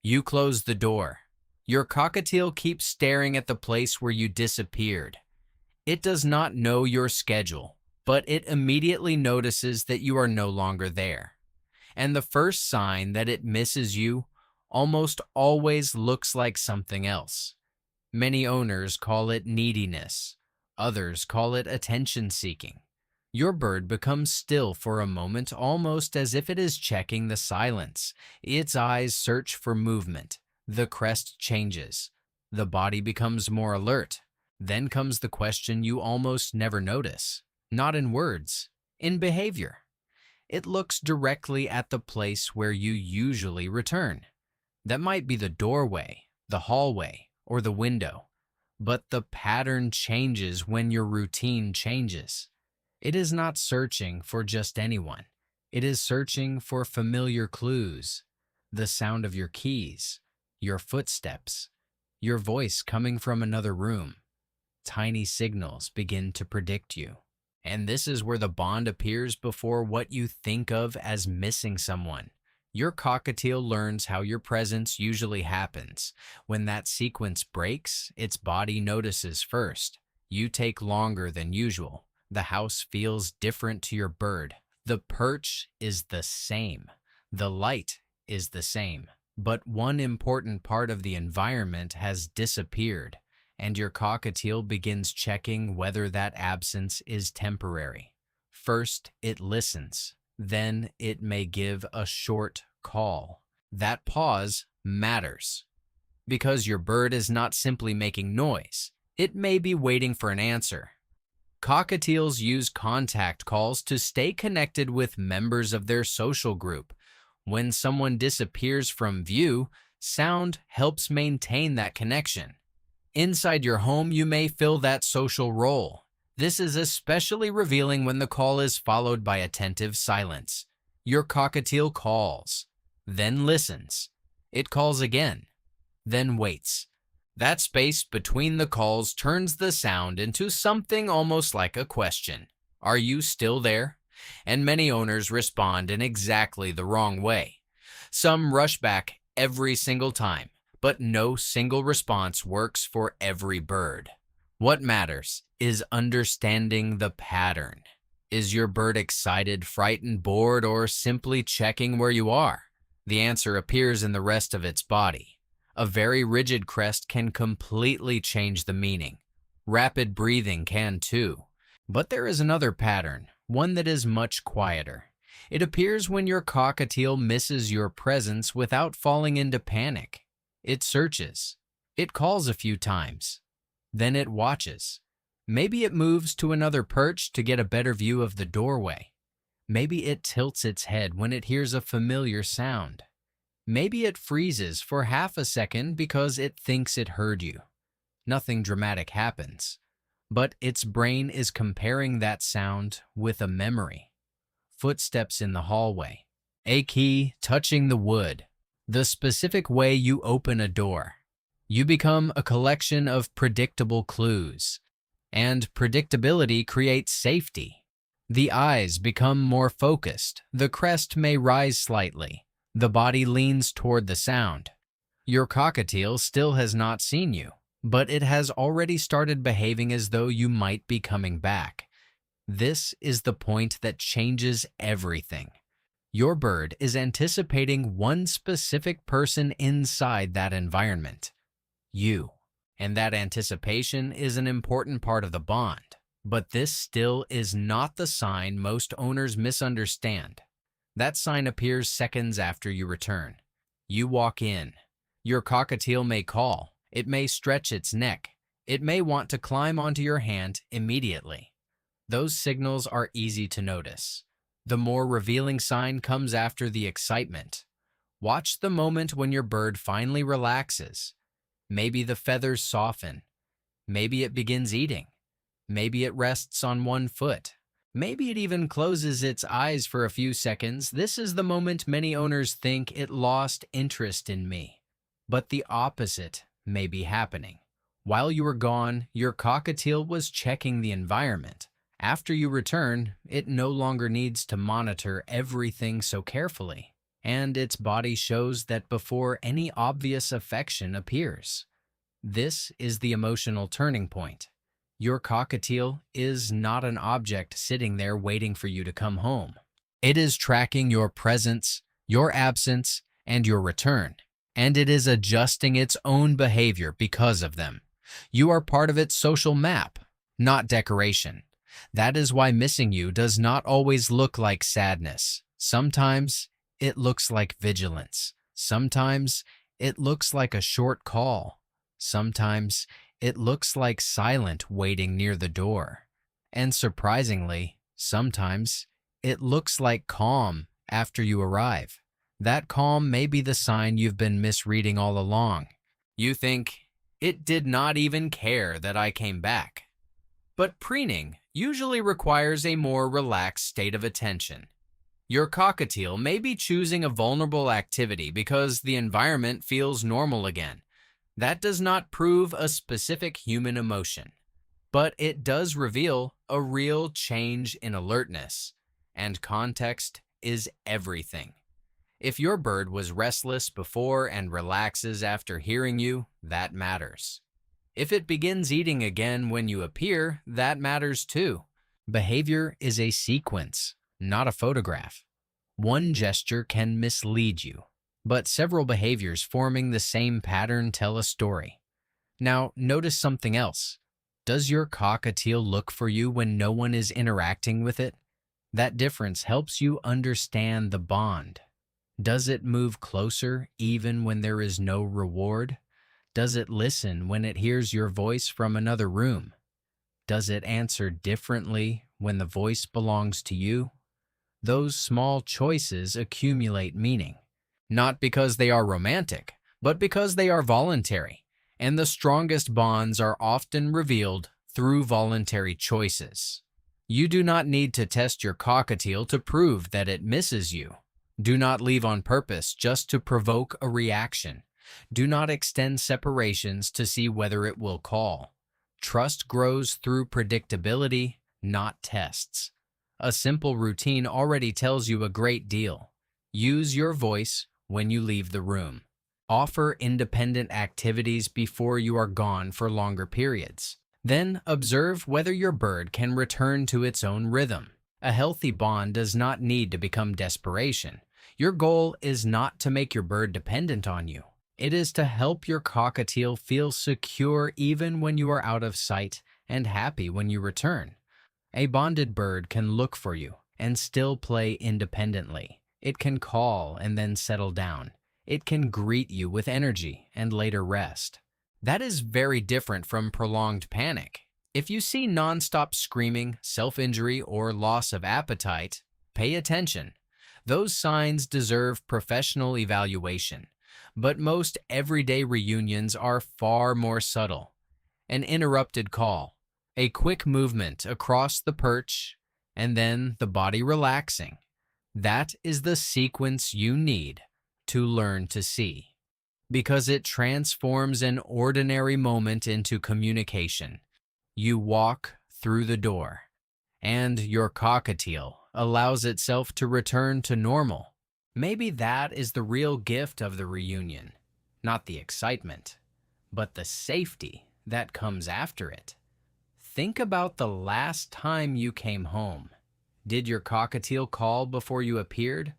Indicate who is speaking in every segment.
Speaker 1: You close the door. Your cockatiel keeps staring at the place where you disappeared. It does not know your schedule, but it immediately notices that you are no longer there. And the first sign that it misses you almost always looks like something else. Many owners call it neediness. Others call it attention-seeking. Your bird becomes still for a moment, almost as if it is checking the silence. Its eyes search for movement. The crest changes. The body becomes more alert. Then comes the question you almost never notice. Not in words, in behavior. It looks directly at the place where you usually return. That might be the doorway, the hallway, or the window. But the pattern changes when your routine changes. It is not searching for just anyone. It is searching for familiar clues, the sound of your keys, your footsteps, your voice coming from another room. Tiny signals begin to predict you. And this is where the bond appears before what you think of as missing someone. Your cockatiel learns how your presence usually happens. When that sequence breaks, its body notices first. You take longer than usual. The house feels different to your bird. The perch is the same. The light is the same. But one important part of the environment has disappeared, and your cockatiel begins checking whether that absence is temporary. First, it listens. Then it may give a short call. That pause matters, because your bird is not simply making noise. It may be waiting for an answer. Cockatiels use contact calls to stay connected with members of their social group. When someone disappears from view, sound helps maintain that connection. Inside your home, you may fill that social role. This is especially revealing when the call is followed by attentive silence. Your cockatiel calls, then listens. It calls again, then waits. That space between the calls turns the sound into something almost like a question. Are you still there? And many owners respond in exactly the wrong way. Some rush back every single time, but no single response works for every bird. What matters is understanding the pattern. Is your bird excited, frightened, bored, or simply checking where you are? The answer appears in the rest of its body. A very rigid crest can completely change the meaning. Rapid breathing can too. But there is another pattern, one that is much quieter. It appears when your cockatiel misses your presence without falling into panic. It searches. It calls a few times. Then it watches. Maybe it moves to another perch to get a better view of the doorway. Maybe it tilts its head when it hears a familiar sound. Maybe it freezes for half a second because it thinks it heard you. Nothing dramatic happens, but its brain is comparing that sound with a memory. Footsteps in the hallway, a key touching the wood, the specific way you open a door. You become a collection of predictable clues, and predictability creates safety. The eyes become more focused. The crest may rise slightly. The body leans toward the sound. Your cockatiel still has not seen you, but it has already started behaving as though you might be coming back. This is the point that changes everything. Your bird is anticipating one specific person inside that environment, you. And that anticipation is an important part of the bond. But this still is not the sign most owners misunderstand. That sign appears seconds after you return. You walk in. Your cockatiel may call. It may stretch its neck. It may want to climb onto your hand immediately. Those signals are easy to notice. The more revealing sign comes after the excitement. Watch the moment when your bird finally relaxes. Maybe the feathers soften. Maybe it begins eating. Maybe it rests on one foot. Maybe it even closes its eyes for a few seconds. This is the moment many owners think it lost interest in me. But the opposite may be happening. While you were gone, your cockatiel was checking the environment. After you return, it no longer needs to monitor everything so carefully. and its body shows that before any obvious affection appears. This is the emotional turning point. Your cockatiel is not an object sitting there waiting for you to come home. It is tracking your presence, your absence, and your return, and it is adjusting its own behavior because of them. You are part of its social map, not decoration. That is why missing you does not always look like sadness. Sometimes it looks like vigilance. Sometimes it looks like a short call. Sometimes it looks like silent waiting near the door. And surprisingly, sometimes it looks like calm after you arrive. That calm may be the sign you've been misreading all along. You think, it did not even care that I came back. But preening usually requires a more relaxed state of attention. Your cockatiel may be choosing a vulnerable activity because the environment feels normal again. That does not prove a specific human emotion, but it does reveal a real change in alertness, and context is everything. If your bird was restless before and relaxes after hearing you, that matters. If it begins eating again when you appear, that matters too. Behavior is a sequence, not a photograph. One gesture can mislead you, but several behaviors forming the same pattern tell a story. Now, notice something else. Does your cockatiel look for you when no one is interacting with it? That difference helps you understand the bond. Does it move closer even when there is no reward? Does it listen when it hears your voice from another room? Does it answer differently when the voice belongs to you? Those small choices accumulate meaning, not because they are romantic, but because they are voluntary, and the strongest bonds are often revealed through voluntary choices. You do not need to test your cockatiel to prove that it misses you. Do not leave on purpose just to provoke a reaction. Do not extend separations to see whether it will call. Trust grows through predictability, not tests. A simple routine already tells you a great deal. Use your voice when you leave the room. Offer independent activities before you are gone for longer periods. Then observe whether your bird can return to its own rhythm. A healthy bond does not need to become desperation. Your goal is not to make your bird dependent on you. It is to help your cockatiel feel secure even when you are out of sight and happy when you return. A bonded bird can look for you and still play independently. It can call and then settle down. It can greet you with energy and later rest. That is very different from prolonged panic. If you see nonstop screaming, self-injury, or loss of appetite, pay attention. Those signs deserve professional evaluation, but most everyday reunions are far more subtle. An interrupted call, a quick movement across the perch, and then the body relaxing. That is the sequence you need to learn to see, because it transforms an ordinary moment into communication. You walk through the door, and your cockatiel allows itself to return to normal. Maybe that is the real gift of the reunion, not the excitement, but the safety that comes after it. Think about the last time you came home. Did your cockatiel call before you appeared?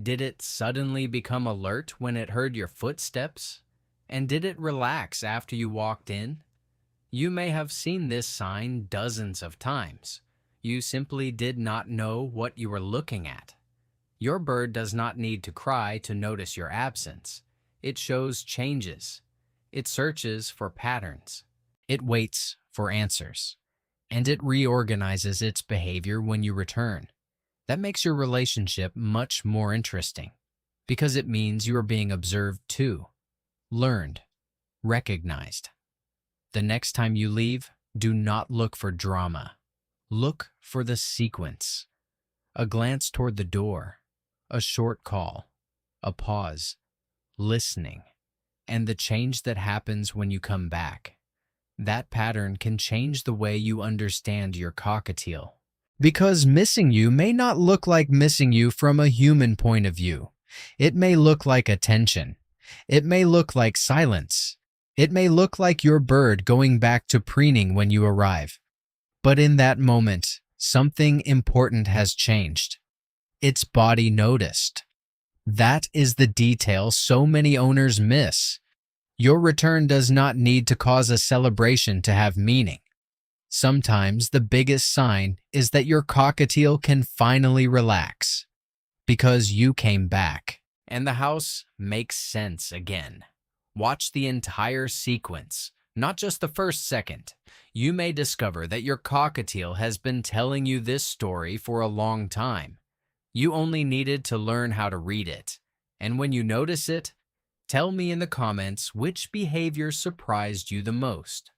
Speaker 1: Did it suddenly become alert when it heard your footsteps? And did it relax after you walked in? You may have seen this sign dozens of times. You simply did not know what you were looking at. Your bird does not need to cry to notice your absence. It shows changes. It searches for patterns. It waits for answers. And it reorganizes its behavior when you return. That makes your relationship much more interesting, because it means you are being observed too, learned, recognized. The next time you leave, do not look for drama. Look for the sequence. A glance toward the door, a short call, a pause, listening, and the change that happens when you come back. That pattern can change the way you understand your cockatiel. Because missing you may not look like missing you from a human point of view. It may look like attention. It may look like silence. It may look like your bird going back to preening when you arrive. But in that moment, something important has changed. Its body noticed. That is the detail so many owners miss. Your return does not need to cause a celebration to have meaning. Sometimes the biggest sign is that your cockatiel can finally relax because you came back. And the house makes sense again. Watch the entire sequence, not just the first second. You may discover that your cockatiel has been telling you this story for a long time. You only needed to learn how to read it. And when you notice it, tell me in the comments which behavior surprised you the most.